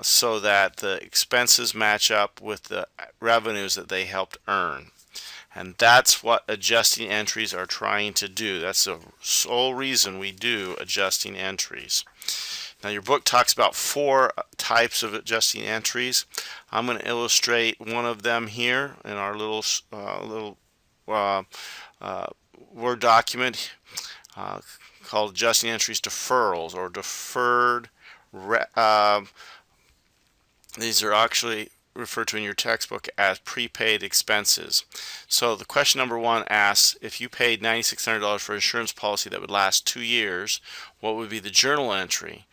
so that the expenses match up with the revenues that they helped earn. And that's what adjusting entries are trying to do. That's the sole reason we do adjusting entries. Now your book talks about 4 types of adjusting entries. I'm going to illustrate one of them here in our little Word document called adjusting entries deferrals or deferred. These are actually referred to in your textbook as prepaid expenses. So the question number 1 asks, if you paid $9,600 for an insurance policy that would last 2 years, what would be the journal entry?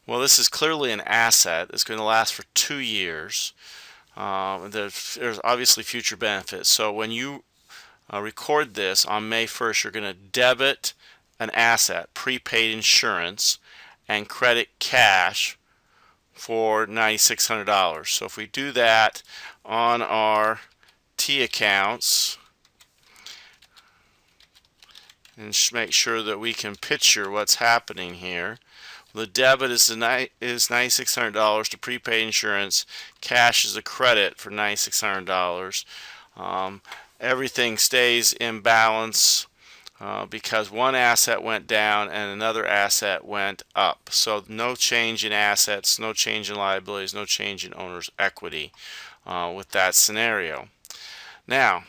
Well, this is clearly an asset. It's going to last for 2 years. There's obviously future benefits. So when you record this on May 1st, you're going to debit an asset, prepaid insurance, and credit cash for $9,600. So if we do that on our T accounts and make sure that we can picture what's happening here, the debit is $9,600 to prepaid insurance. Cash is a credit for $9,600. Everything stays in balance because one asset went down and another asset went up. So no change in assets, no change in liabilities, no change in owner's equity with that scenario. Now,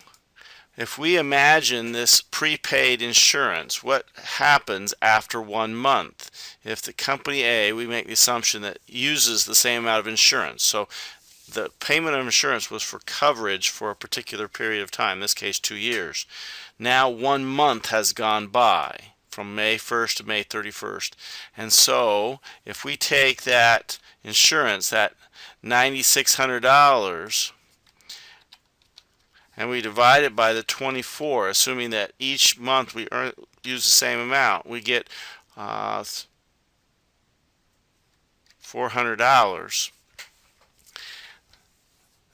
if we imagine this prepaid insurance, what happens after 1 month? If the company A, we make the assumption that uses the same amount of insurance. So the payment of insurance was for coverage for a particular period of time, in this case 2 years. Now 1 month has gone by from May 1st to May 31st. And so if we take that insurance, that $9,600, and we divide it by the 24, assuming that each month we use the same amount, we get $400.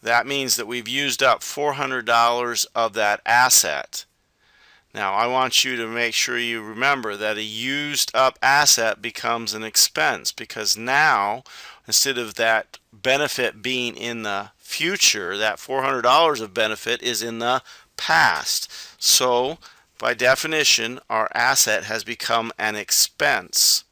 That means that we've used up $400 of that asset. Now I want you to make sure you remember that a used up asset becomes an expense, because now instead of that benefit being in the future, that $400 of benefit is in the past. So by definition, our asset has become an expense,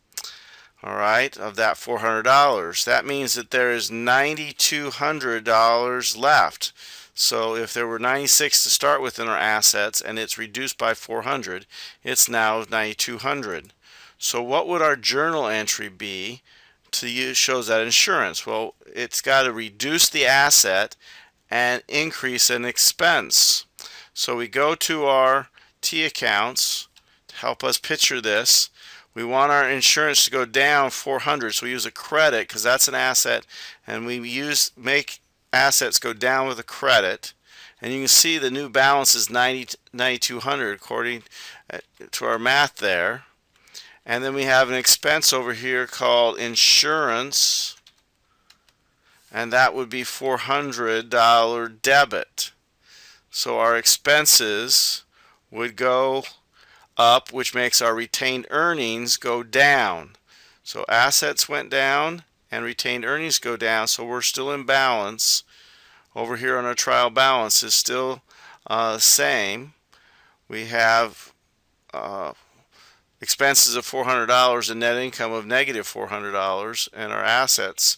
all right, of that $400. That means that there is $9,200 left. So if there were 96 to start with in our assets and it's reduced by 400, it's now 9,200. So what would our journal entry be to use shows that insurance? Well, it's got to reduce the asset and increase an expense. So we go to our T accounts to help us picture this. We want our insurance to go down 400, so we use a credit because that's an asset, and we make assets go down with a credit. And you can see the new balance is 9,200 according to our math there. And then we have an expense over here called insurance, and that would be $400 debit. So our expenses would go up, which makes our retained earnings go down. So assets went down and retained earnings go down, so we're still in balance. Over here on our trial balance is still same. We have expenses of $400 and net income of negative $400, and our assets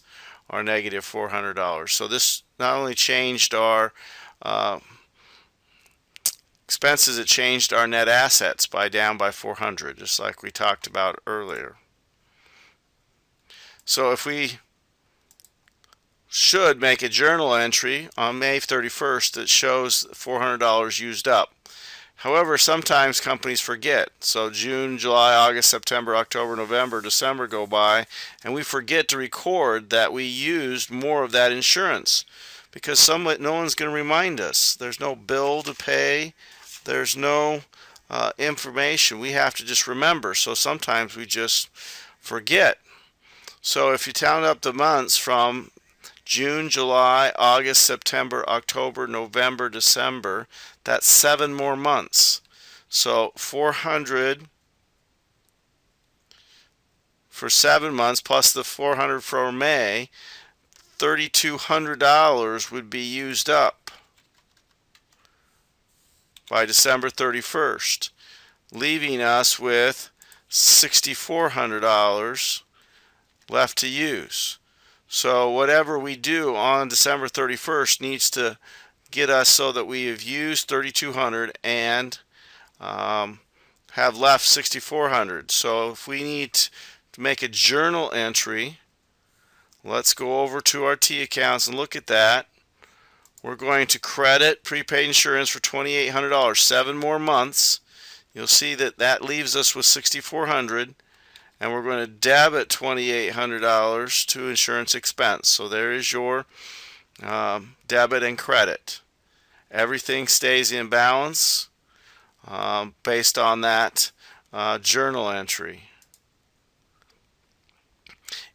are negative $400. So this not only changed our expenses, it changed our net assets down by 400, just like we talked about earlier. So if we should make a journal entry on May 31st that shows $400 used up. However, sometimes companies forget. So June, July, August, September, October, November, December go by, and we forget to record that we used more of that insurance because no one's going to remind us. There's no bill to pay. There's no information. We have to just remember. So sometimes we just forget. So if you count up the months from June, July, August, September, October, November, December, that's 7 more months. So 400 for 7 months plus the 400 for May $3,200 would be used up by December 31st, leaving us with $6,400 left to use. So whatever we do on December 31st needs to get us so that we have used 3,200 and have left 6,400. So if we need to make a journal entry, let's go over to our T accounts and look at that. We're going to credit prepaid insurance for $2,800, 7 more months. You'll see that that leaves us with $6,400, and we're going to debit $2,800 to insurance expense. So there is your debit and credit. Everything stays in balance based on that journal entry.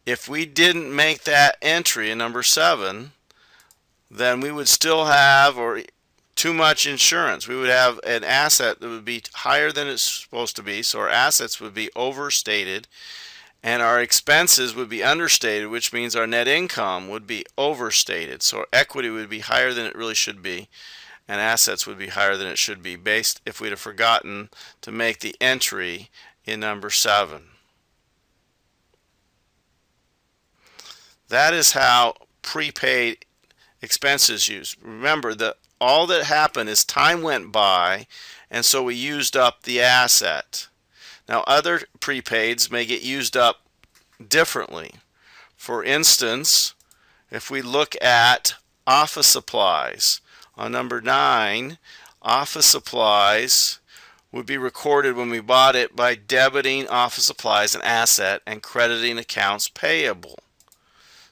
If we didn't make that entry in number 7, then we would still have too much insurance. We would have an asset that would be higher than it's supposed to be, so our assets would be overstated, and our expenses would be understated, which means our net income would be overstated. So our equity would be higher than it really should be, and assets would be higher than it should be, based if we'd have forgotten to make the entry in number 7. That is how prepaid expenses used. Remember that all that happened is time went by, and so we used up the asset. Now other prepaids may get used up differently. For instance, if we look at office supplies, on number 9, office supplies would be recorded when we bought it by debiting office supplies an asset and crediting accounts payable.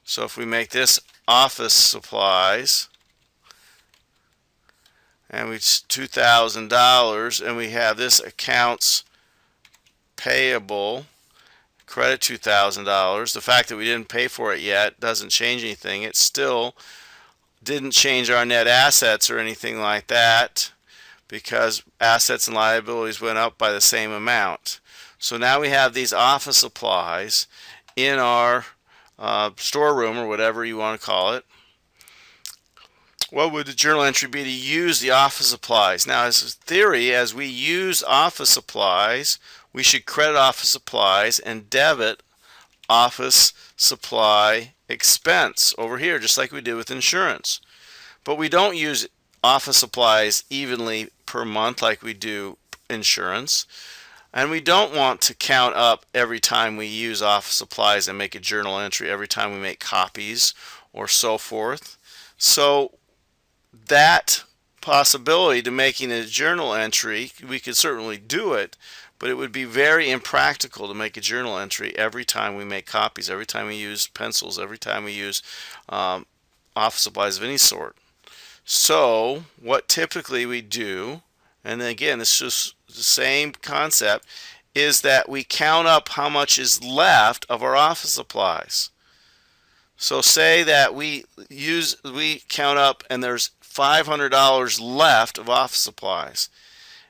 So if we make this office supplies, and it's $2,000, and we have this accounts payable, credit $2,000. The fact that we didn't pay for it yet doesn't change anything. It still didn't change our net assets or anything like that, because assets and liabilities went up by the same amount. So now we have these office supplies in our storeroom, or whatever you want to call it. What would the journal entry be to use the office supplies? Now, as a theory, as we use office supplies, we should credit office supplies and debit office supply expense over here, just like we did with insurance. But we don't use office supplies evenly per month like we do insurance. And we don't want to count up every time we use office supplies and make a journal entry every time we make copies or so forth. So that possibility to making a journal entry, we could certainly do it, but it would be very impractical to make a journal entry every time we make copies, every time we use pencils, every time we use office supplies of any sort. So what typically we do, and again, it's just the same concept, is that we count up how much is left of our office supplies. So say that we count up and there's $500 left of office supplies.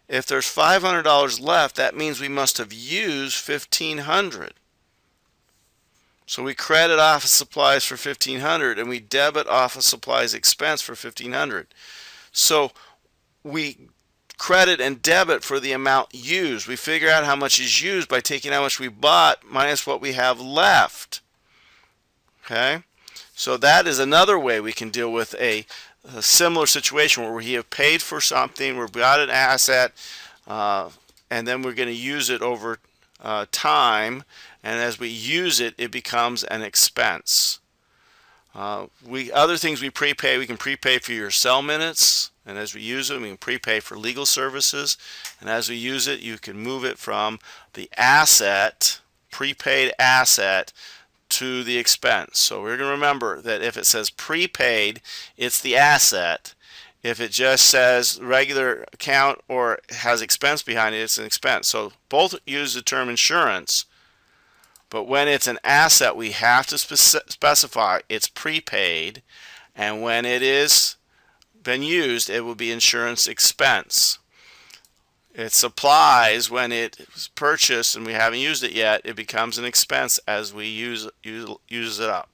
If there's $500 left, that means we must have used $1,500. So we credit office supplies for $1,500 and we debit office supplies expense for $1,500. So we credit and debit for the amount used. We figure out how much is used by taking how much we bought minus what we have left. Okay? So that is another way we can deal with a similar situation where we have paid for something, we've got an asset, and then we're going to use it over time, and as we use it, it becomes an expense. Other things we prepay, we can prepay for your cell minutes, and as we use it, we can prepay for legal services, and as we use it, you can move it from the asset, prepaid asset, to the expense. So we're going to remember that if it says prepaid, it's the asset. If it just says regular account or has expense behind it, it's an expense. So both use the term insurance, but when it's an asset, we have to specify it's prepaid, and when it is been used, it will be insurance expense. It supplies, when it is purchased and we haven't used it yet, it becomes an expense as we use it up.